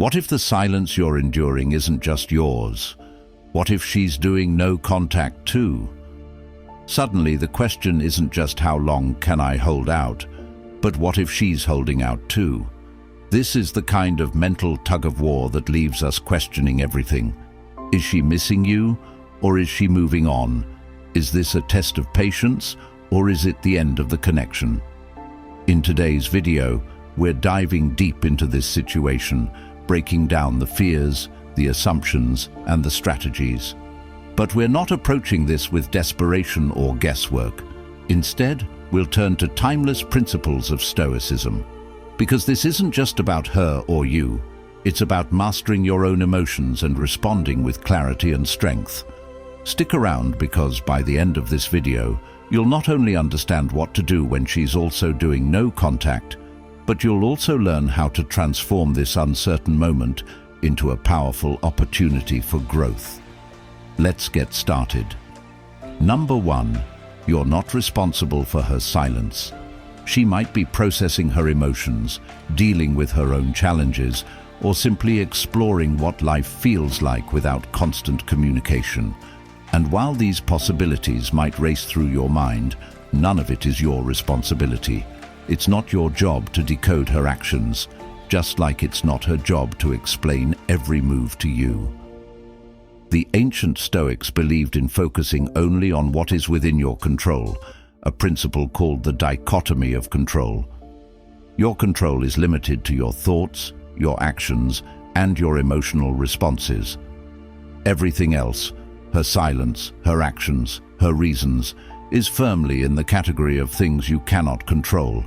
What if the silence you're enduring isn't just yours? What if she's doing no contact too? Suddenly, the question isn't just how long can I hold out, but what if she's holding out too? This is the kind of mental tug-of-war that leaves us questioning everything. Is she missing you, or is she moving on? Is this a test of patience, or is it the end of the connection? In today's video, we're diving deep into this situation, breaking down the fears, the assumptions, and the strategies. But we're not approaching this with desperation or guesswork. Instead, we'll turn to timeless principles of Stoicism. Because this isn't just about her or you, it's about mastering your own emotions and responding with clarity and strength. Stick around because by the end of this video, you'll not only understand what to do when she's also doing no contact, but you'll also learn how to transform this uncertain moment into a powerful opportunity for growth. Let's get started. Number 1, you're not responsible for her silence. She might be processing her emotions, dealing with her own challenges, or simply exploring what life feels like without constant communication. And while these possibilities might race through your mind, none of it is your responsibility. It's not your job to decode her actions, just like it's not her job to explain every move to you. The ancient Stoics believed in focusing only on what is within your control, a principle called the dichotomy of control. Your control is limited to your thoughts, your actions, and your emotional responses. Everything else, her silence, her actions, her reasons, is firmly in the category of things you cannot control.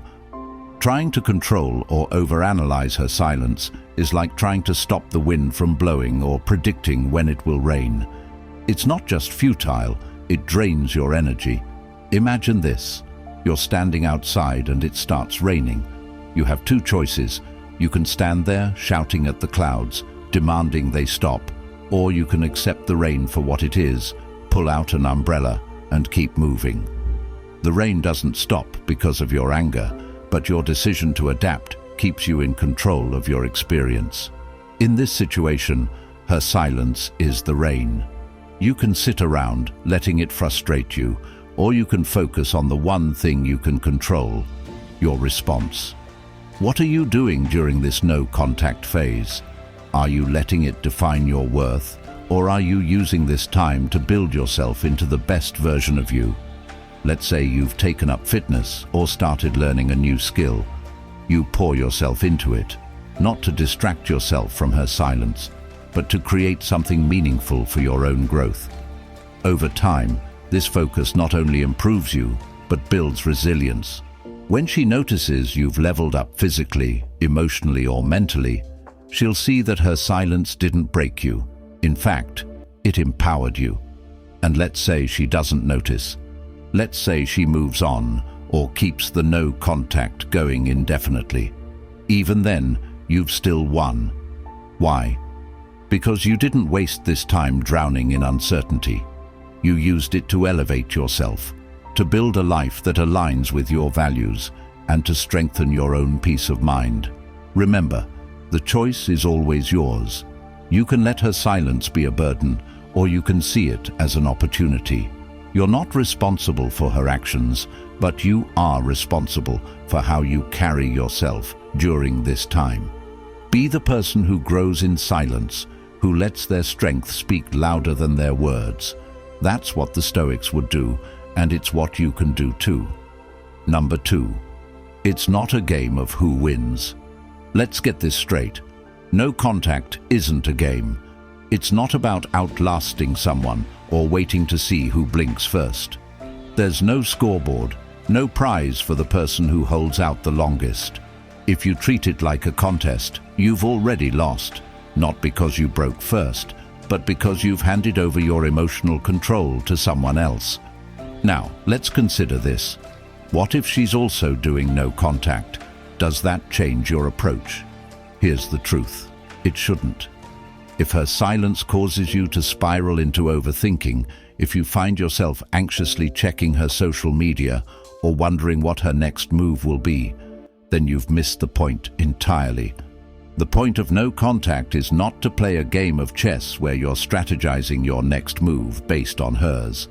Trying to control or overanalyze her silence is like trying to stop the wind from blowing or predicting when it will rain. It's not just futile, it drains your energy. Imagine this. You're standing outside and it starts raining. You have two choices. You can stand there shouting at the clouds, demanding they stop, or you can accept the rain for what it is, pull out an umbrella, and keep moving. The rain doesn't stop because of your anger, but your decision to adapt keeps you in control of your experience. In this situation, her silence is the rain. You can sit around, letting it frustrate you, or you can focus on the one thing you can control, your response. What are you doing during this no-contact phase? Are you letting it define your worth, or are you using this time to build yourself into the best version of you? Let's say you've taken up fitness or started learning a new skill. You pour yourself into it, not to distract yourself from her silence, but to create something meaningful for your own growth. Over time, this focus not only improves you, but builds resilience. When she notices you've leveled up physically, emotionally, or mentally, she'll see that her silence didn't break you. In fact, it empowered you. And let's say she doesn't notice. Let's say she moves on or keeps the no contact going indefinitely. Even then, you've still won. Why? Because you didn't waste this time drowning in uncertainty. You used it to elevate yourself, to build a life that aligns with your values, and to strengthen your own peace of mind. Remember, the choice is always yours. You can let her silence be a burden, or you can see it as an opportunity. You're not responsible for her actions, but you are responsible for how you carry yourself during this time. Be the person who grows in silence, who lets their strength speak louder than their words. That's what the Stoics would do, and it's what you can do too. Number 2, it's not a game of who wins. Let's get this straight. No contact isn't a game. It's not about outlasting someone or waiting to see who blinks first. There's no scoreboard, no prize for the person who holds out the longest. If you treat it like a contest, you've already lost, not because you broke first, but because you've handed over your emotional control to someone else. Now, let's consider this. What if she's also doing no contact? Does that change your approach? Here's the truth. It shouldn't. If her silence causes you to spiral into overthinking, if you find yourself anxiously checking her social media or wondering what her next move will be, then you've missed the point entirely. The point of no contact is not to play a game of chess where you're strategizing your next move based on hers.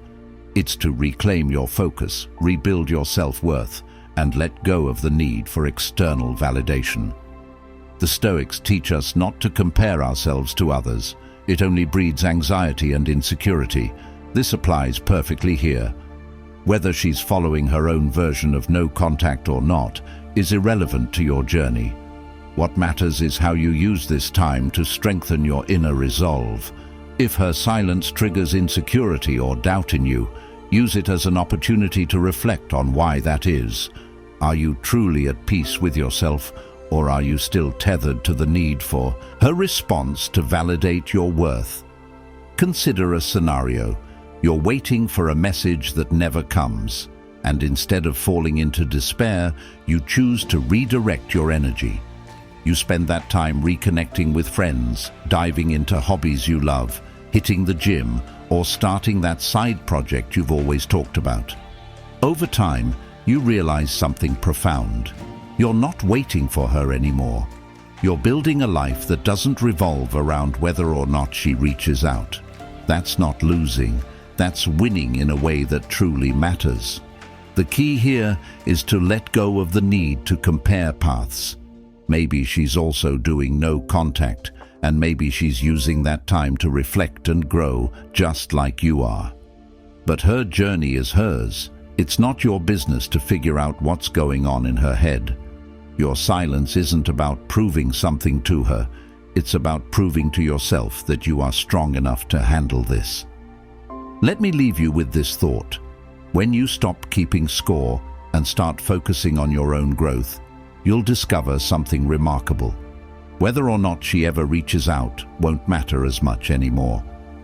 It's to reclaim your focus, rebuild your self-worth, and let go of the need for external validation. The Stoics teach us not to compare ourselves to others. It only breeds anxiety and insecurity. This applies perfectly here. Whether she's following her own version of no contact or not is irrelevant to your journey. What matters is how you use this time to strengthen your inner resolve. If her silence triggers insecurity or doubt in you, use it as an opportunity to reflect on why that is. Are you truly at peace with yourself, or are you still tethered to the need for her response to validate your worth? Consider a scenario. You're waiting for a message that never comes, and instead of falling into despair, you choose to redirect your energy. You spend that time reconnecting with friends, diving into hobbies you love, hitting the gym, or starting that side project you've always talked about. Over time, you realize something profound. You're not waiting for her anymore. You're building a life that doesn't revolve around whether or not she reaches out. That's not losing. That's winning in a way that truly matters. The key here is to let go of the need to compare paths. Maybe she's also doing no contact, and maybe she's using that time to reflect and grow just like you are. But her journey is hers. It's not your business to figure out what's going on in her head. Your silence isn't about proving something to her. It's about proving to yourself that you are strong enough to handle this. Let me leave you with this thought. When you stop keeping score and start focusing on your own growth, you'll discover something remarkable. Whether or not she ever reaches out won't matter as much anymore.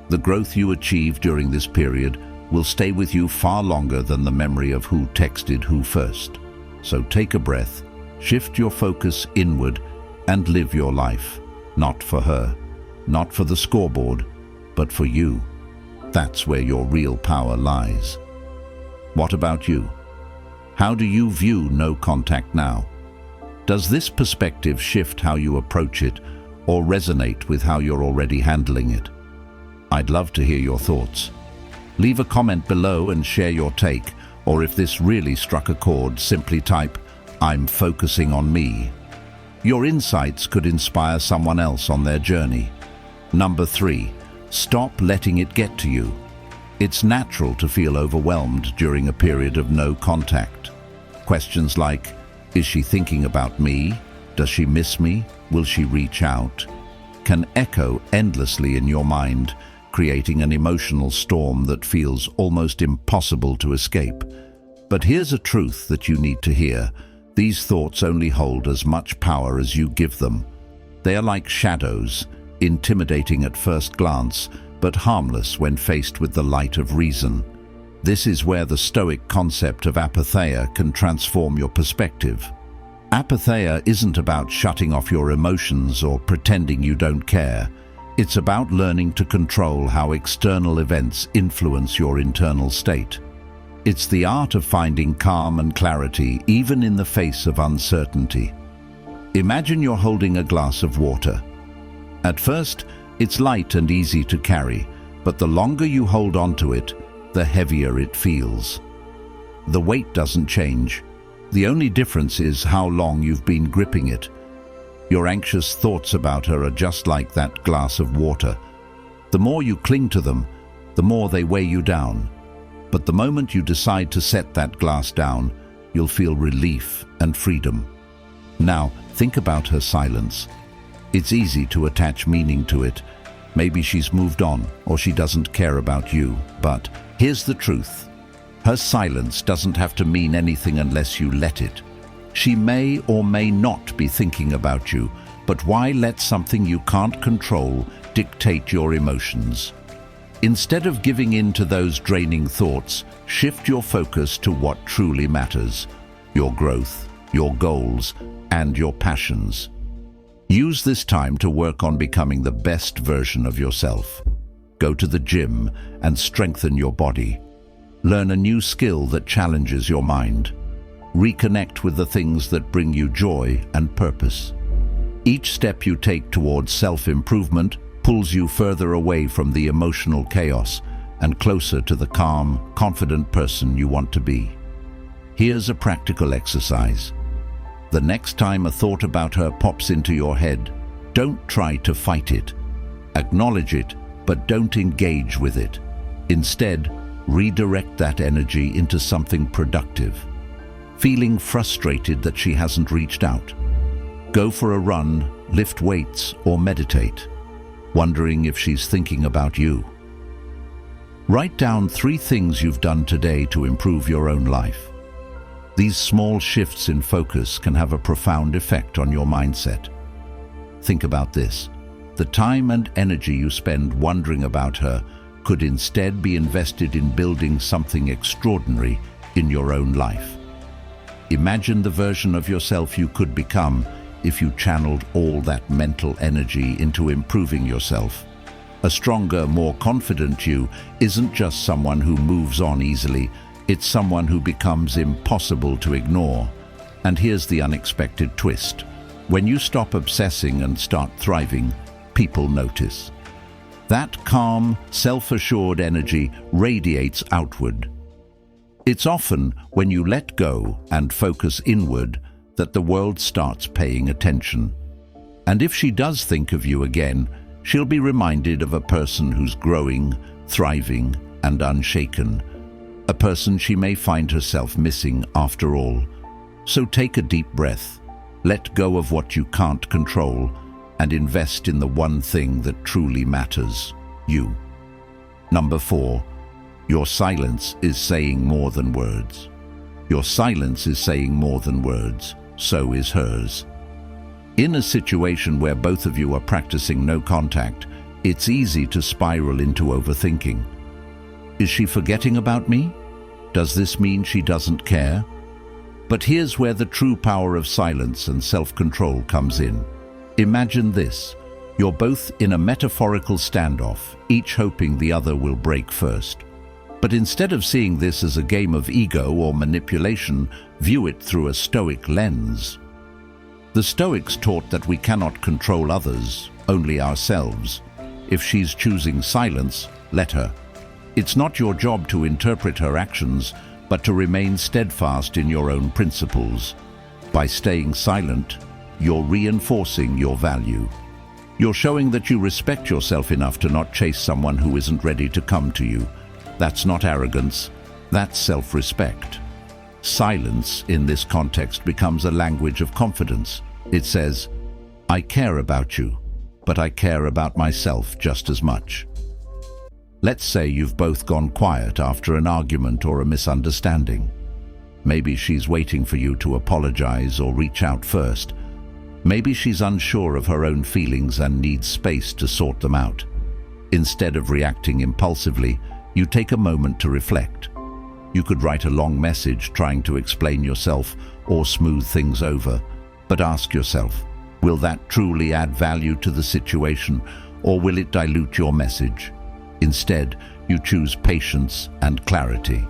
The growth you achieve during this period will stay with you far longer than the memory of who texted who first. So take a breath, shift your focus inward, and live your life. Not for her, not for the scoreboard, but for you. That's where your real power lies. What about you? How do you view no contact now? Does this perspective shift how you approach it, or resonate with how you're already handling it? I'd love to hear your thoughts. Leave a comment below and share your take, or if this really struck a chord, simply type, "I'm focusing on me." Your insights could inspire someone else on their journey. Number 3, stop letting it get to you. It's natural to feel overwhelmed during a period of no contact. Questions like, is she thinking about me? Does she miss me? Will she reach out? Can echo endlessly in your mind, creating an emotional storm that feels almost impossible to escape. But here's a truth that you need to hear. These thoughts only hold as much power as you give them. They are like shadows, intimidating at first glance, but harmless when faced with the light of reason. This is where the Stoic concept of apatheia can transform your perspective. Apatheia isn't about shutting off your emotions or pretending you don't care. It's about learning to control how external events influence your internal state. It's the art of finding calm and clarity even in the face of uncertainty. Imagine you're holding a glass of water. At first, it's light and easy to carry, but the longer you hold onto it, the heavier it feels. The weight doesn't change. The only difference is how long you've been gripping it. Your anxious thoughts about her are just like that glass of water. The more you cling to them, the more they weigh you down. But the moment you decide to set that glass down, you'll feel relief and freedom. Now, think about her silence. It's easy to attach meaning to it. Maybe she's moved on, or she doesn't care about you. But here's the truth. Her silence doesn't have to mean anything unless you let it. She may or may not be thinking about you, but why let something you can't control dictate your emotions? Instead of giving in to those draining thoughts, shift your focus to what truly matters: your growth, your goals, and your passions. Use this time to work on becoming the best version of yourself. Go to the gym and strengthen your body. Learn a new skill that challenges your mind. Reconnect with the things that bring you joy and purpose. Each step you take towards self-improvement pulls you further away from the emotional chaos and closer to the calm, confident person you want to be. Here's a practical exercise. The next time a thought about her pops into your head, don't try to fight it. Acknowledge it, but don't engage with it. Instead, redirect that energy into something productive. Feeling frustrated that she hasn't reached out? Go for a run, lift weights, or meditate, wondering if she's thinking about you. Write down 3 things you've done today to improve your own life. These small shifts in focus can have a profound effect on your mindset. Think about this. The time and energy you spend wondering about her could instead be invested in building something extraordinary in your own life. Imagine the version of yourself you could become if you channeled all that mental energy into improving yourself. A stronger, more confident you isn't just someone who moves on easily, it's someone who becomes impossible to ignore. And here's the unexpected twist. When you stop obsessing and start thriving, people notice. That calm, self-assured energy radiates outward. It's often when you let go and focus inward that the world starts paying attention. And if she does think of you again, she'll be reminded of a person who's growing, thriving, and unshaken. A person she may find herself missing after all. So take a deep breath, let go of what you can't control, and invest in the one thing that truly matters, you. Number 4, your silence is saying more than words. Your silence is saying more than words, so is hers. In a situation where both of you are practicing no contact, it's easy to spiral into overthinking. Is she forgetting about me? Does this mean she doesn't care? But here's where the true power of silence and self-control comes in. Imagine this. You're both in a metaphorical standoff, each hoping the other will break first. But instead of seeing this as a game of ego or manipulation, view it through a Stoic lens. The Stoics taught that we cannot control others, only ourselves. If she's choosing silence, let her. It's not your job to interpret her actions, but to remain steadfast in your own principles. By staying silent, you're reinforcing your value. You're showing that you respect yourself enough to not chase someone who isn't ready to come to you. That's not arrogance, that's self-respect. Silence in this context becomes a language of confidence. It says, I care about you, but I care about myself just as much. Let's say you've both gone quiet after an argument or a misunderstanding. Maybe she's waiting for you to apologize or reach out first. Maybe she's unsure of her own feelings and needs space to sort them out. Instead of reacting impulsively, you take a moment to reflect. You could write a long message trying to explain yourself or smooth things over, but ask yourself, will that truly add value to the situation, or will it dilute your message? Instead, you choose patience and clarity.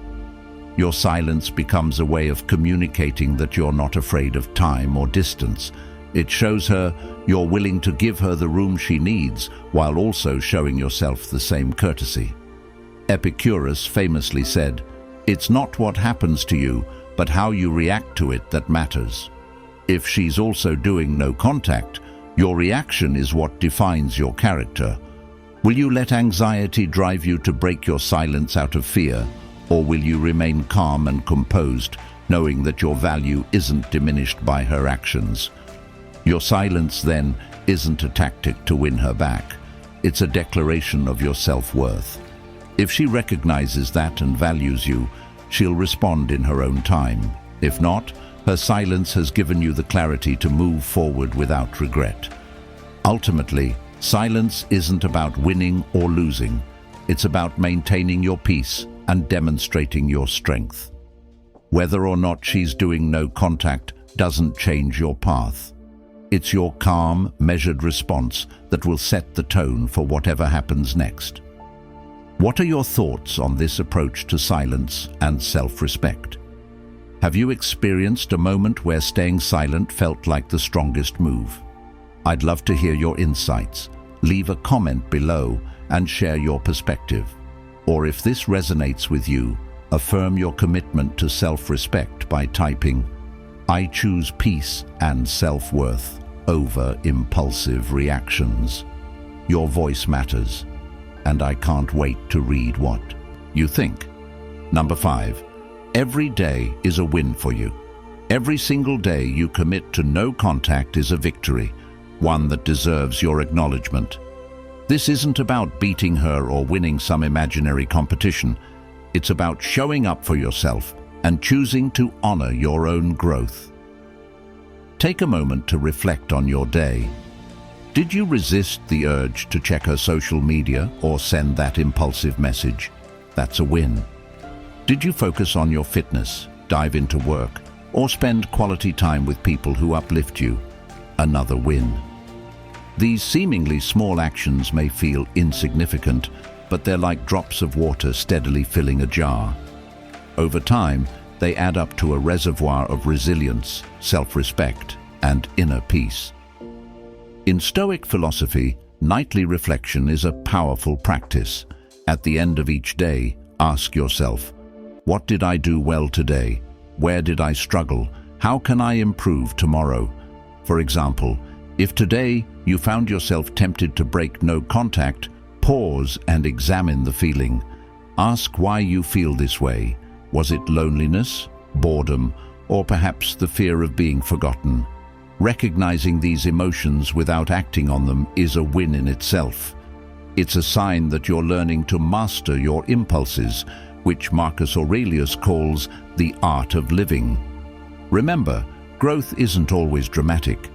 Your silence becomes a way of communicating that you're not afraid of time or distance. It shows her you're willing to give her the room she needs while also showing yourself the same courtesy. Epicurus famously said, "It's not what happens to you, but how you react to it that matters." If she's also doing no contact, your reaction is what defines your character. Will you let anxiety drive you to break your silence out of fear, or will you remain calm and composed, knowing that your value isn't diminished by her actions? Your silence, then, isn't a tactic to win her back. It's a declaration of your self-worth. If she recognizes that and values you, she'll respond in her own time. If not, her silence has given you the clarity to move forward without regret. Ultimately, silence isn't about winning or losing. It's about maintaining your peace and demonstrating your strength. Whether or not she's doing no contact doesn't change your path. It's your calm, measured response that will set the tone for whatever happens next. What are your thoughts on this approach to silence and self-respect? Have you experienced a moment where staying silent felt like the strongest move? I'd love to hear your insights. Leave a comment below and share your perspective. Or if this resonates with you, affirm your commitment to self-respect by typing, "I choose peace and self-worth over impulsive reactions." Your voice matters, and I can't wait to read what you think. Number 5. Every day is a win for you. Every single day you commit to no contact is a victory, one that deserves your acknowledgement. This isn't about beating her or winning some imaginary competition. It's about showing up for yourself and choosing to honor your own growth. Take a moment to reflect on your day. Did you resist the urge to check her social media or send that impulsive message? That's a win. Did you focus on your fitness, dive into work, or spend quality time with people who uplift you? Another win. These seemingly small actions may feel insignificant, but they're like drops of water steadily filling a jar. Over time, they add up to a reservoir of resilience, self-respect, and inner peace. In Stoic philosophy, nightly reflection is a powerful practice. At the end of each day, ask yourself, what did I do well today? Where did I struggle? How can I improve tomorrow? For example, if today you found yourself tempted to break no contact, pause and examine the feeling. Ask why you feel this way. Was it loneliness, boredom, or perhaps the fear of being forgotten? Recognizing these emotions without acting on them is a win in itself. It's a sign that you're learning to master your impulses, which Marcus Aurelius calls the art of living. Remember, growth isn't always dramatic.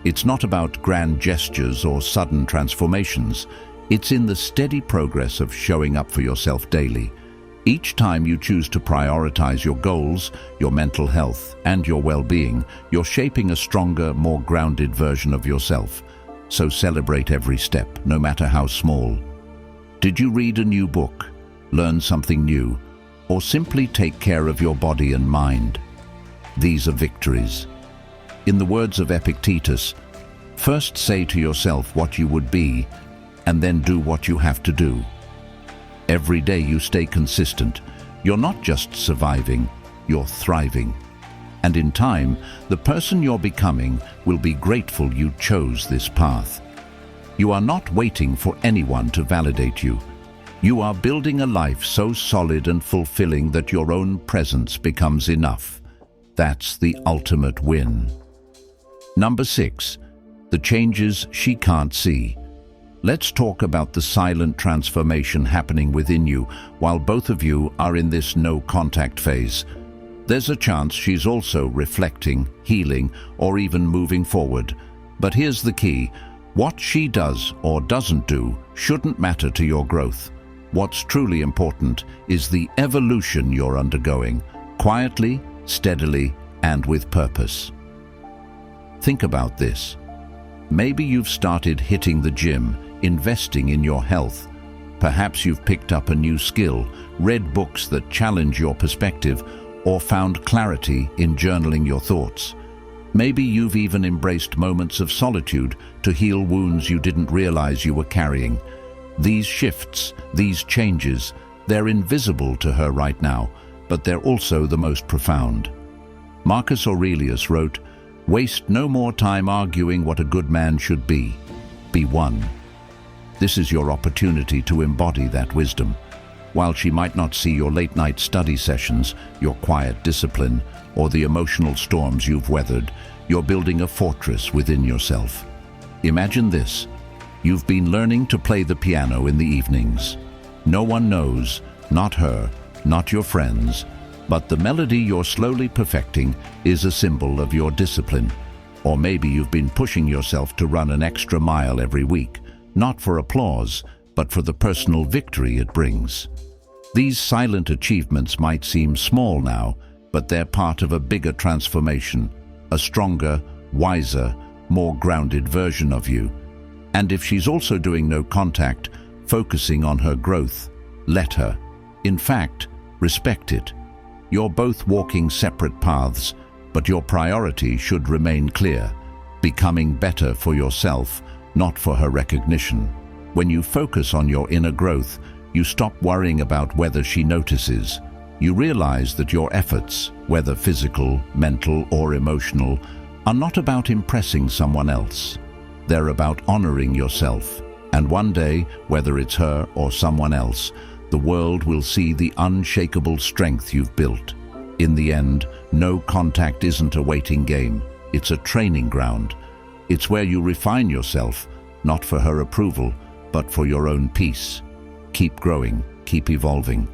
It's not about grand gestures or sudden transformations. It's in the steady progress of showing up for yourself daily. Each time you choose to prioritize your goals, your mental health, and your well-being, you're shaping a stronger, more grounded version of yourself. So celebrate every step, no matter how small. Did you read a new book, learn something new, or simply take care of your body and mind? These are victories. In the words of Epictetus, first say to yourself what you would be, and then do what you have to do. Every day you stay consistent. You're not just surviving, you're thriving. And in time, the person you're becoming will be grateful you chose this path. You are not waiting for anyone to validate you. You are building a life so solid and fulfilling that your own presence becomes enough. That's the ultimate win. Number 6, the changes she can't see. Let's talk about the silent transformation happening within you while both of you are in this no-contact phase. There's a chance she's also reflecting, healing, or even moving forward. But here's the key. What she does or doesn't do shouldn't matter to your growth. What's truly important is the evolution you're undergoing, quietly, steadily, and with purpose. Think about this. Maybe you've started hitting the gym, investing in your health. Perhaps you've picked up a new skill, read books that challenge your perspective, or found clarity in journaling your thoughts. Maybe you've even embraced moments of solitude to heal wounds you didn't realize you were carrying. These shifts, these changes, they're invisible to her right now, but they're also the most profound. Marcus Aurelius wrote, "Waste no more time arguing what a good man should be. Be one." This is your opportunity to embody that wisdom. While she might not see your late-night study sessions, your quiet discipline, or the emotional storms you've weathered, you're building a fortress within yourself. Imagine this. You've been learning to play the piano in the evenings. No one knows, not her, not your friends, but the melody you're slowly perfecting is a symbol of your discipline. Or maybe you've been pushing yourself to run an extra mile every week, not for applause, but for the personal victory it brings. These silent achievements might seem small now, but they're part of a bigger transformation, a stronger, wiser, more grounded version of you. And if she's also doing no contact, focusing on her growth, let her. In fact, respect it. You're both walking separate paths, but your priority should remain clear. becoming better for yourself, not for her recognition. When you focus on your inner growth, you stop worrying about whether she notices. You realize that your efforts, whether physical, mental, or emotional, are not about impressing someone else. They're about honoring yourself. And one day, whether it's her or someone else, the world will see the unshakable strength you've built. In the end, no contact isn't a waiting game. It's a training ground. It's where you refine yourself, not for her approval, but for your own peace. Keep growing, keep evolving.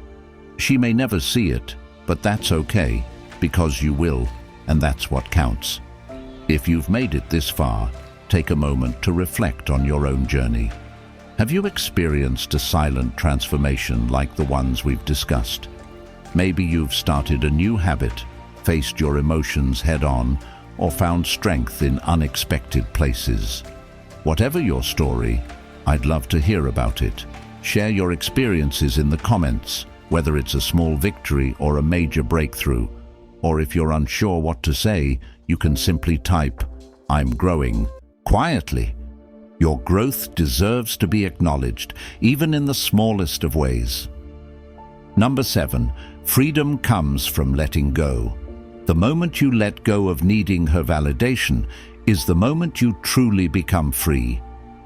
She may never see it, but that's okay, because you will, and that's what counts. If you've made it this far, take a moment to reflect on your own journey. Have you experienced a silent transformation like the ones we've discussed? Maybe you've started a new habit, faced your emotions head-on, or found strength in unexpected places. Whatever your story, I'd love to hear about it. Share your experiences in the comments, whether it's a small victory or a major breakthrough. Or if you're unsure what to say, you can simply type, "I'm growing," quietly. Your growth deserves to be acknowledged, even in the smallest of ways. Number 7, freedom comes from letting go. The moment you let go of needing her validation is the moment you truly become free.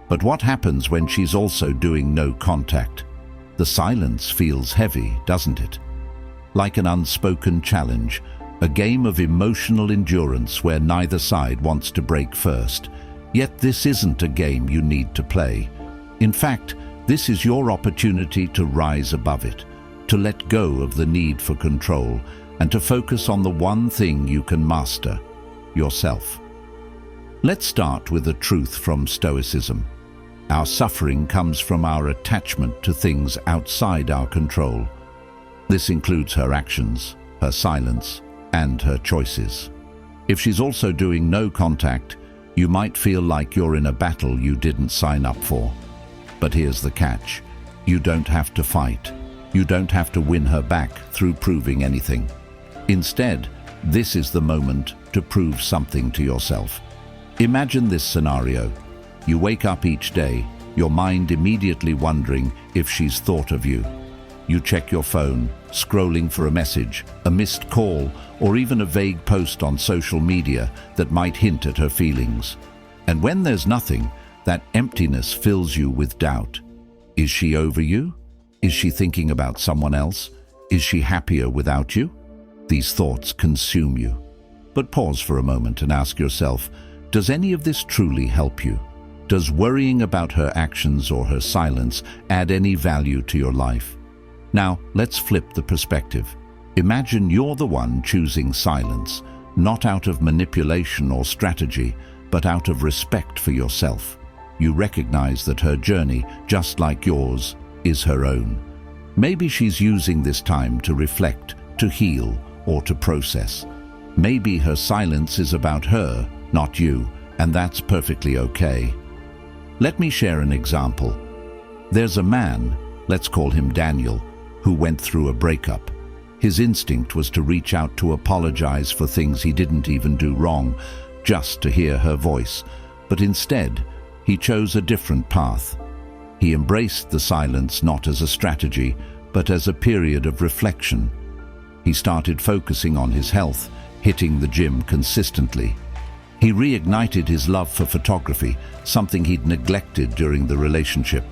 But what happens when she's also doing no contact? The silence feels heavy, doesn't it? Like an unspoken challenge, a game of emotional endurance where neither side wants to break first. Yet this isn't a game you need to play. In fact, this is your opportunity to rise above it, to let go of the need for control, and to focus on the one thing you can master, yourself. Let's start with a truth from Stoicism. Our suffering comes from our attachment to things outside our control. This includes her actions, her silence, and her choices. If she's also doing no contact, you might feel like you're in a battle you didn't sign up for. But here's the catch. You don't have to fight. You don't have to win her back through proving anything. Instead, this is the moment to prove something to yourself. Imagine this scenario. You wake up each day, your mind immediately wondering if she's thought of you. You check your phone, scrolling for a message, a missed call, or even a vague post on social media that might hint at her feelings. And when there's nothing, that emptiness fills you with doubt. Is she over you? Is she thinking about someone else? Is she happier without you? These thoughts consume you. But pause for a moment and ask yourself, does any of this truly help you? Does worrying about her actions or her silence add any value to your life? Now, let's flip the perspective. Imagine you're the one choosing silence, not out of manipulation or strategy, but out of respect for yourself. You recognize that her journey, just like yours, is her own. Maybe she's using this time to reflect, to heal, or to process. Maybe her silence is about her, not you, and that's perfectly okay. Let me share an example. There's a man, let's call him Daniel, who went through a breakup. His instinct was to reach out to apologize for things he didn't even do wrong, just to hear her voice. But instead, he chose a different path. He embraced the silence not as a strategy, but as a period of reflection. He started focusing on his health, hitting the gym consistently. He reignited his love for photography, something he'd neglected during the relationship.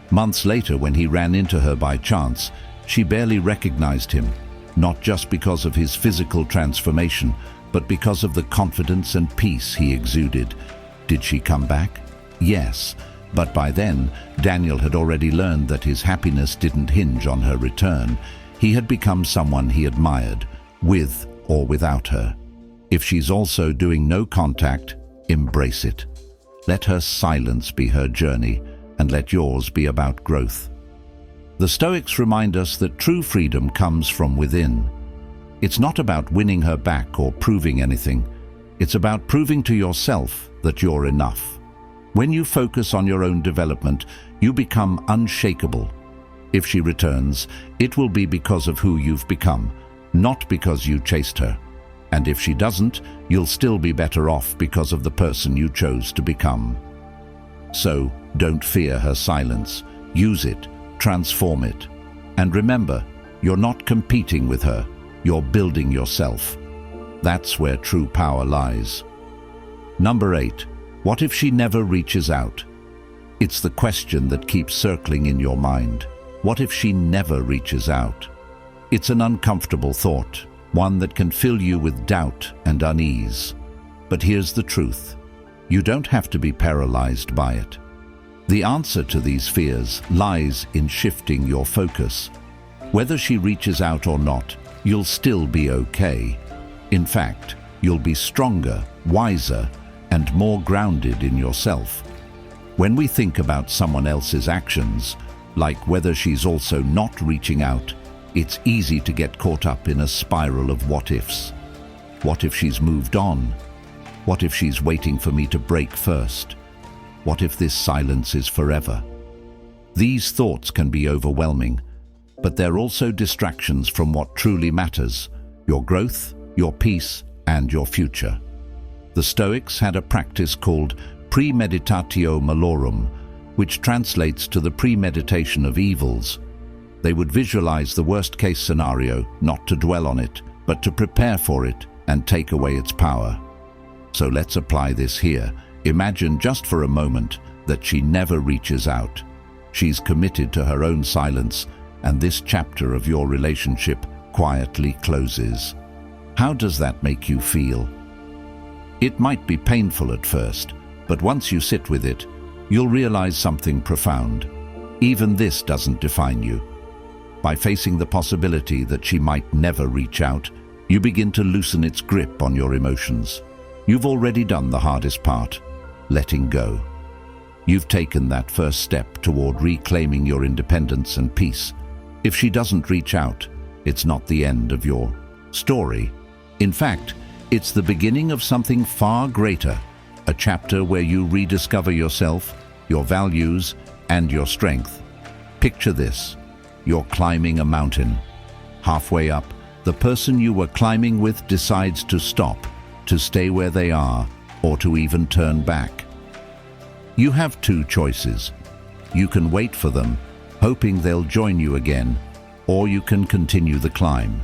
Months later, when he ran into her by chance, she barely recognized him, not just because of his physical transformation, but because of the confidence and peace he exuded. Did she come back? Yes, but by then, Daniel had already learned that his happiness didn't hinge on her return. He had become someone he admired, with or without her. If she's also doing no contact, embrace it. Let her silence be her journey, and let yours be about growth. The Stoics remind us that true freedom comes from within. It's not about winning her back or proving anything. It's about proving to yourself that you're enough. When you focus on your own development, you become unshakable. If she returns, it will be because of who you've become, not because you chased her. And if she doesn't, you'll still be better off because of the person you chose to become. So, don't fear her silence. Use it, transform it. And remember, you're not competing with her, you're building yourself. That's where true power lies. Number 8. What if she never reaches out? It's the question that keeps circling in your mind. What if she never reaches out? It's an uncomfortable thought, one that can fill you with doubt and unease. But here's the truth. You don't have to be paralyzed by it. The answer to these fears lies in shifting your focus. Whether she reaches out or not, you'll still be okay. In fact, you'll be stronger, wiser, and more grounded in yourself. When we think about someone else's actions, like whether she's also not reaching out, it's easy to get caught up in a spiral of what-ifs. What if she's moved on? What if she's waiting for me to break first? What if this silence is forever? These thoughts can be overwhelming, but they're also distractions from what truly matters: your growth, your peace, and your future. The Stoics had a practice called premeditatio malorum, which translates to the premeditation of evils. They would visualize the worst-case scenario, not to dwell on it, but to prepare for it and take away its power. So let's apply this here. Imagine just for a moment that she never reaches out. She's committed to her own silence, and this chapter of your relationship quietly closes. How does that make you feel? It might be painful at first, but once you sit with it, you'll realize something profound. Even this doesn't define you. By facing the possibility that she might never reach out, you begin to loosen its grip on your emotions. You've already done the hardest part, letting go. You've taken that first step toward reclaiming your independence and peace. If she doesn't reach out, it's not the end of your story. In fact, it's the beginning of something far greater, a chapter where you rediscover yourself, your values, and your strength. Picture this. You're climbing a mountain. Halfway up, the person you were climbing with decides to stop, to stay where they are, or to even turn back. You have two choices. You can wait for them, hoping they'll join you again, or you can continue the climb.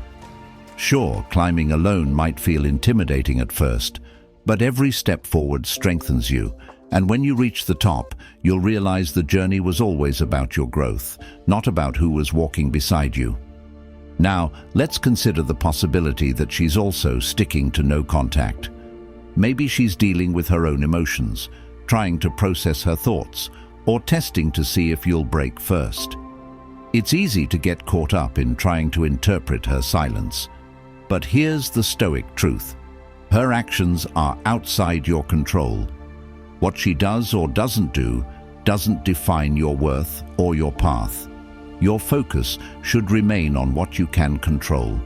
Sure, climbing alone might feel intimidating at first, but every step forward strengthens you, and when you reach the top, you'll realize the journey was always about your growth, not about who was walking beside you. Now, let's consider the possibility that she's also sticking to no contact. Maybe she's dealing with her own emotions, trying to process her thoughts, or testing to see if you'll break first. It's easy to get caught up in trying to interpret her silence. But here's the Stoic truth. Her actions are outside your control. What she does or doesn't do doesn't define your worth or your path. Your focus should remain on what you can control: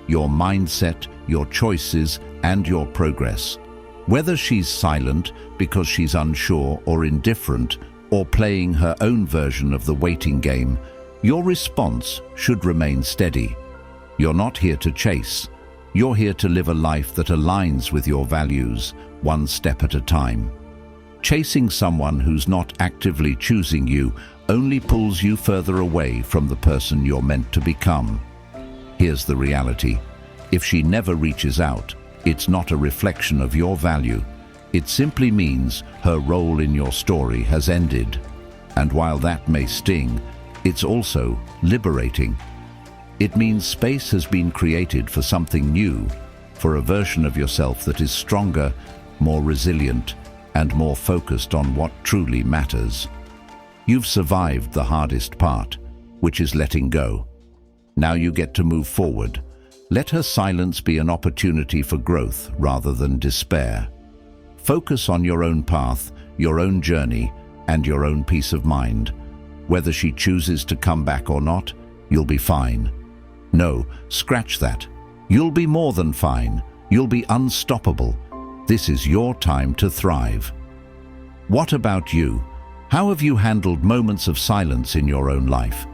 your mindset, your choices, and your progress. Whether she's silent because she's unsure or indifferent, or playing her own version of the waiting game, your response should remain steady. You're not here to chase. You're here to live a life that aligns with your values, one step at a time. Chasing someone who's not actively choosing you only pulls you further away from the person you're meant to become. Here's the reality. If she never reaches out, it's not a reflection of your value. It simply means her role in your story has ended. And while that may sting, it's also liberating. It means space has been created for something new, for a version of yourself that is stronger, more resilient, and more focused on what truly matters. You've survived the hardest part, which is letting go. Now you get to move forward. Let her silence be an opportunity for growth rather than despair. Focus on your own path, your own journey, and your own peace of mind. Whether she chooses to come back or not, you'll be fine. No, scratch that. You'll be more than fine. You'll be unstoppable. This is your time to thrive. What about you? How have you handled moments of silence in your own life?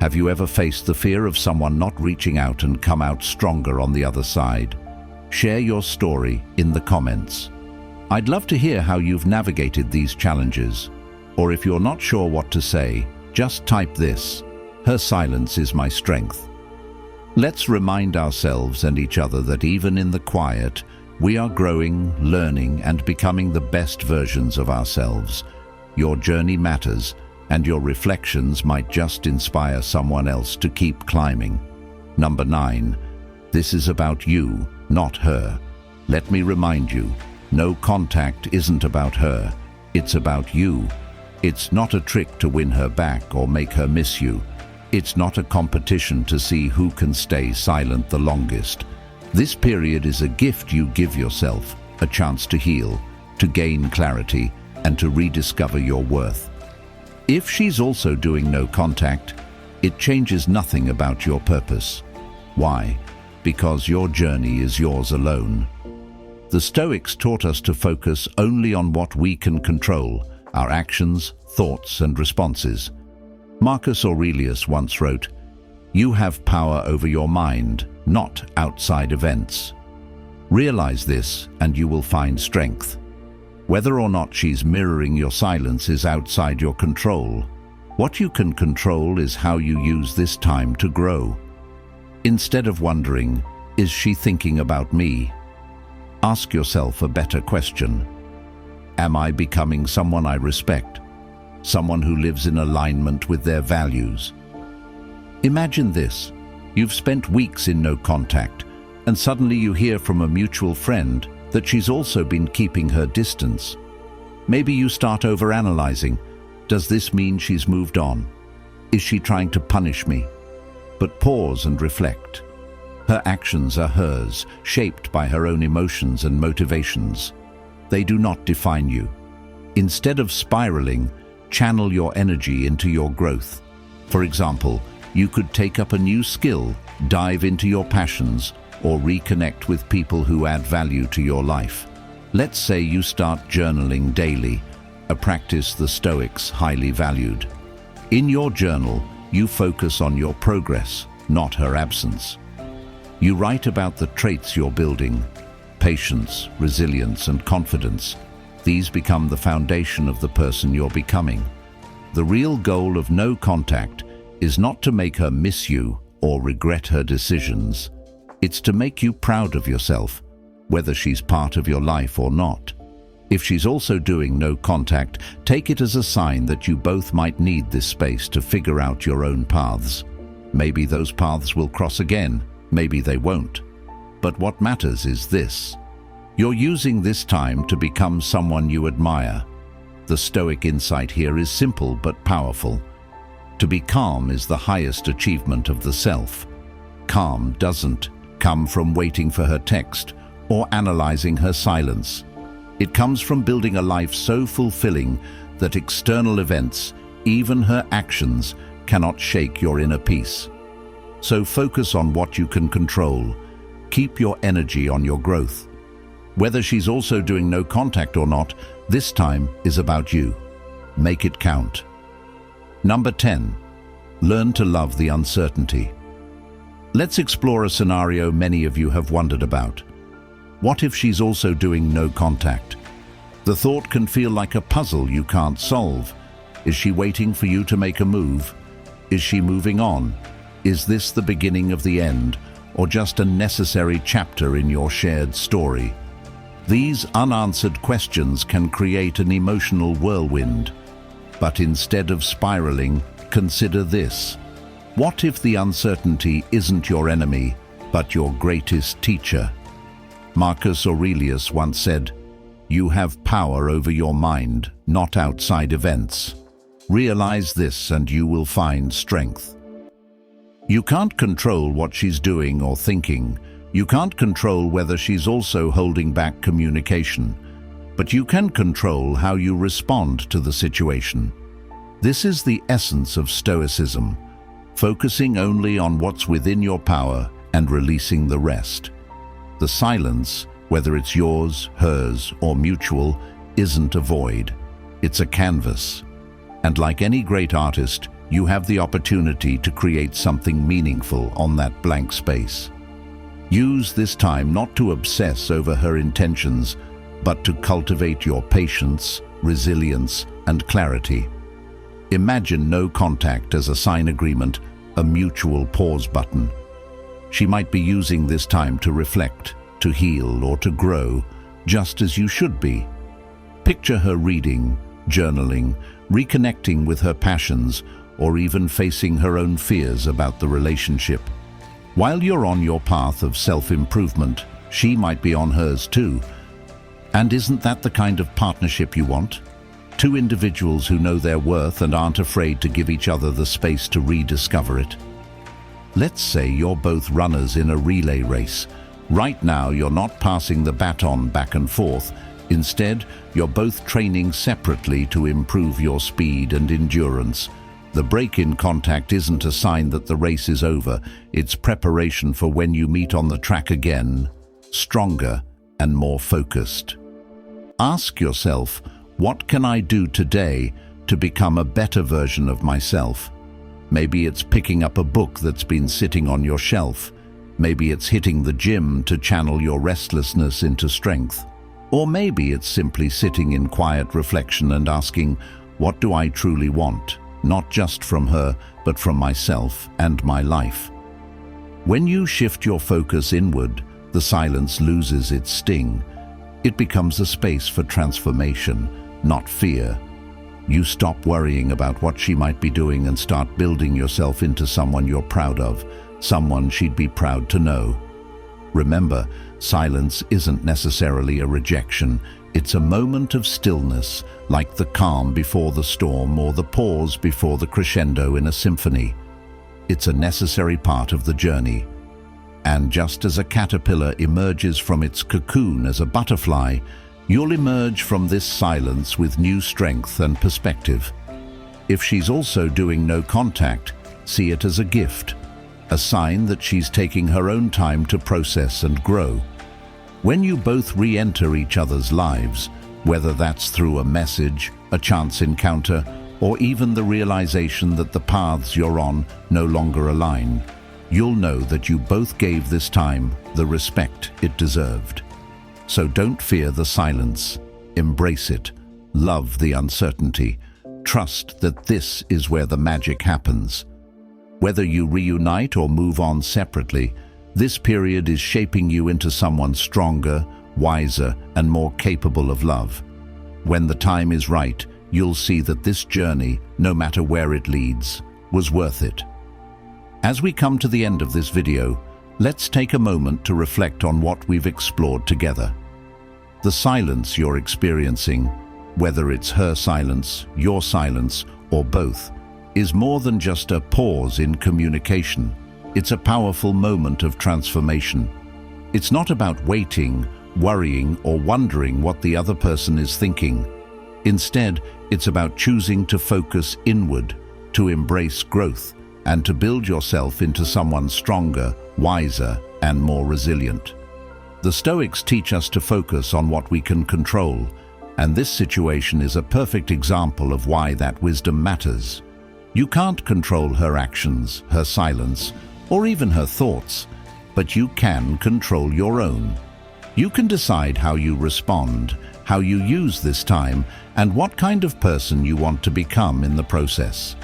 Have you ever faced the fear of someone not reaching out and come out stronger on the other side? Share your story in the comments. I'd love to hear how you've navigated these challenges. Or if you're not sure what to say, just type this: "Her silence is my strength." Let's remind ourselves and each other that even in the quiet, we are growing, learning, and becoming the best versions of ourselves. Your journey matters, and your reflections might just inspire someone else to keep climbing. Number 9. This is about you, not her. Let me remind you, no contact isn't about her. It's about you. It's not a trick to win her back or make her miss you. It's not a competition to see who can stay silent the longest. This period is a gift you give yourself, a chance to heal, to gain clarity, and to rediscover your worth. If she's also doing no contact, it changes nothing about your purpose. Why? Because your journey is yours alone. The Stoics taught us to focus only on what we can control, our actions, thoughts, and responses. Marcus Aurelius once wrote, "You have power over your mind, not outside events." Realize this, and you will find strength. Whether or not she's mirroring your silence is outside your control. What you can control is how you use this time to grow. Instead of wondering, "Is she thinking about me?" ask yourself a better question. Am I becoming someone I respect? Someone who lives in alignment with their values? Imagine this. You've spent weeks in no contact, and suddenly you hear from a mutual friend that she's also been keeping her distance. Maybe you start overanalyzing. Does this mean she's moved on? Is she trying to punish me? But pause and reflect. Her actions are hers, shaped by her own emotions and motivations. They do not define you. Instead of spiraling, channel your energy into your growth. For example, you could take up a new skill, dive into your passions, or reconnect with people who add value to your life. Let's say you start journaling daily, a practice the Stoics highly valued. In your journal, you focus on your progress, not her absence. You write about the traits you're building: patience, resilience, and confidence. These become the foundation of the person you're becoming. The real goal of no contact is not to make her miss you or regret her decisions. It's to make you proud of yourself, whether she's part of your life or not. If she's also doing no contact, take it as a sign that you both might need this space to figure out your own paths. Maybe those paths will cross again, maybe they won't. But what matters is this: you're using this time to become someone you admire. The Stoic insight here is simple but powerful. To be calm is the highest achievement of the self. Calm doesn't come from waiting for her text or analyzing her silence. It comes from building a life so fulfilling that external events, even her actions, cannot shake your inner peace. So focus on what you can control. Keep your energy on your growth. Whether she's also doing no contact or not, this time is about you. Make it count. Number 10. Learn to love the uncertainty. Let's explore a scenario many of you have wondered about. What if she's also doing no contact? The thought can feel like a puzzle you can't solve. Is she waiting for you to make a move? Is she moving on? Is this the beginning of the end, or just a necessary chapter in your shared story? These unanswered questions can create an emotional whirlwind. But instead of spiraling, consider this. What if the uncertainty isn't your enemy, but your greatest teacher? Marcus Aurelius once said, "You have power over your mind, not outside events." Realize this and you will find strength. You can't control what she's doing or thinking. You can't control whether she's also holding back communication. But you can control how you respond to the situation. This is the essence of Stoicism, focusing only on what's within your power and releasing the rest. The silence, whether it's yours, hers, or mutual, isn't a void. It's a canvas. And like any great artist, you have the opportunity to create something meaningful on that blank space. Use this time not to obsess over her intentions, but to cultivate your patience, resilience, and clarity. Imagine no contact as a sign agreement, a mutual pause button. She might be using this time to reflect, to heal, or to grow, just as you should be. Picture her reading, journaling, reconnecting with her passions, or even facing her own fears about the relationship. While you're on your path of self-improvement, she might be on hers too. And isn't that the kind of partnership you want? Two individuals who know their worth and aren't afraid to give each other the space to rediscover it. Let's say you're both runners in a relay race. Right now, you're not passing the baton back and forth. Instead, you're both training separately to improve your speed and endurance. The break in contact isn't a sign that the race is over. It's preparation for when you meet on the track again, stronger and more focused. Ask yourself, what can I do today to become a better version of myself? Maybe it's picking up a book that's been sitting on your shelf. Maybe it's hitting the gym to channel your restlessness into strength. Or maybe it's simply sitting in quiet reflection and asking, what do I truly want? Not just from her, but from myself and my life. When you shift your focus inward, the silence loses its sting. It becomes a space for transformation, not fear. You stop worrying about what she might be doing and start building yourself into someone you're proud of, someone she'd be proud to know. Remember, silence isn't necessarily a rejection. It's a moment of stillness, like the calm before the storm or the pause before the crescendo in a symphony. It's a necessary part of the journey. And just as a caterpillar emerges from its cocoon as a butterfly, you'll emerge from this silence with new strength and perspective. If she's also doing no contact, see it as a gift, a sign that she's taking her own time to process and grow. When you both re-enter each other's lives, whether that's through a message, a chance encounter, or even the realization that the paths you're on no longer align, you'll know that you both gave this time the respect it deserved. So don't fear the silence. Embrace it. Love the uncertainty. Trust that this is where the magic happens. Whether you reunite or move on separately, this period is shaping you into someone stronger, wiser, and more capable of love. When the time is right, you'll see that this journey, no matter where it leads, was worth it. As we come to the end of this video, let's take a moment to reflect on what we've explored together. The silence you're experiencing, whether it's her silence, your silence, or both, is more than just a pause in communication. It's a powerful moment of transformation. It's not about waiting, worrying, or wondering what the other person is thinking. Instead, it's about choosing to focus inward, to embrace growth, and to build yourself into someone stronger, wiser, and more resilient. The Stoics teach us to focus on what we can control, and this situation is a perfect example of why that wisdom matters. You can't control her actions, her silence, or even her thoughts, but you can control your own. You can decide how you respond, how you use this time, and what kind of person you want to become in the process.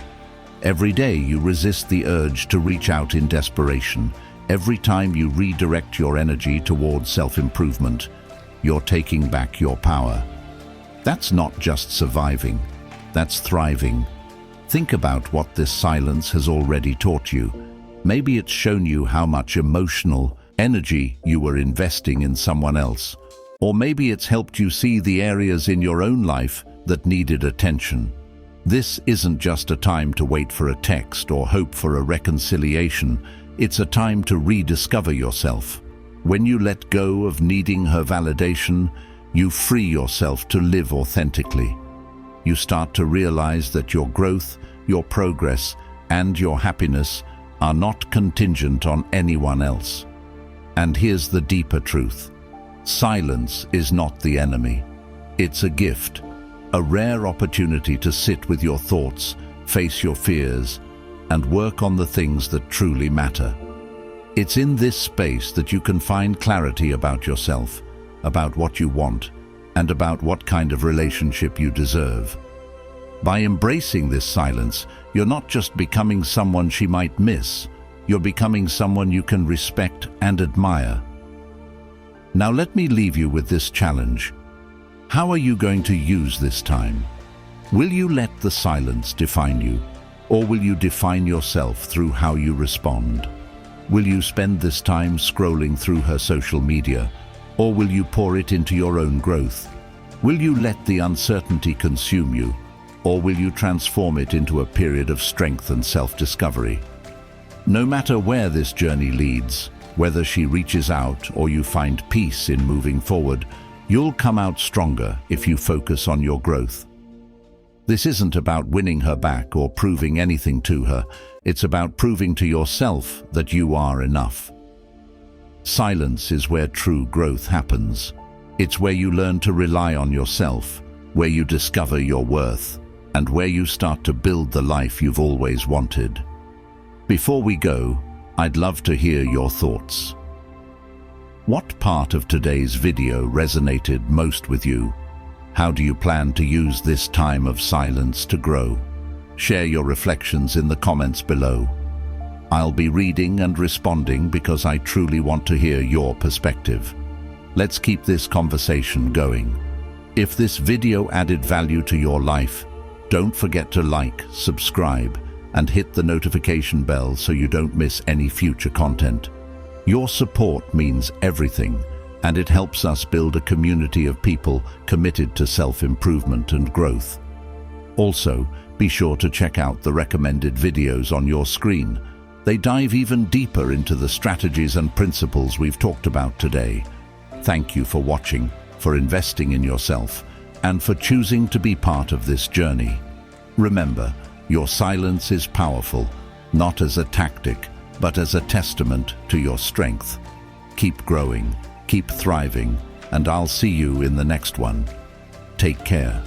Every day you resist the urge to reach out in desperation. Every time you redirect your energy towards self-improvement, you're taking back your power. That's not just surviving, that's thriving. Think about what this silence has already taught you. Maybe it's shown you how much emotional energy you were investing in someone else. Or maybe it's helped you see the areas in your own life that needed attention. This isn't just a time to wait for a text or hope for a reconciliation. It's a time to rediscover yourself. When you let go of needing her validation, you free yourself to live authentically. You start to realize that your growth, your progress, and your happiness are not contingent on anyone else. And here's the deeper truth. Silence is not the enemy. It's a gift, a rare opportunity to sit with your thoughts, face your fears, and work on the things that truly matter. It's in this space that you can find clarity about yourself, about what you want, and about what kind of relationship you deserve. By embracing this silence, you're not just becoming someone she might miss, you're becoming someone you can respect and admire. Now let me leave you with this challenge. How are you going to use this time? Will you let the silence define you, or will you define yourself through how you respond? Will you spend this time scrolling through her social media, or will you pour it into your own growth? Will you let the uncertainty consume you, or will you transform it into a period of strength and self-discovery? No matter where this journey leads, whether she reaches out or you find peace in moving forward, you'll come out stronger if you focus on your growth. This isn't about winning her back or proving anything to her. It's about proving to yourself that you are enough. Silence is where true growth happens. It's where you learn to rely on yourself, where you discover your worth, and where you start to build the life you've always wanted. Before we go, I'd love to hear your thoughts. What part of today's video resonated most with you? How do you plan to use this time of silence to grow? Share your reflections in the comments below. I'll be reading and responding because I truly want to hear your perspective. Let's keep this conversation going. If this video added value to your life, don't forget to like, subscribe, and hit the notification bell so you don't miss any future content. Your support means everything, and it helps us build a community of people committed to self-improvement and growth. Also, be sure to check out the recommended videos on your screen. They dive even deeper into the strategies and principles we've talked about today. Thank you for watching, for investing in yourself, and for choosing to be part of this journey. Remember, your silence is powerful, not as a tactic, but as a testament to your strength. Keep growing, keep thriving, and I'll see you in the next one. Take care.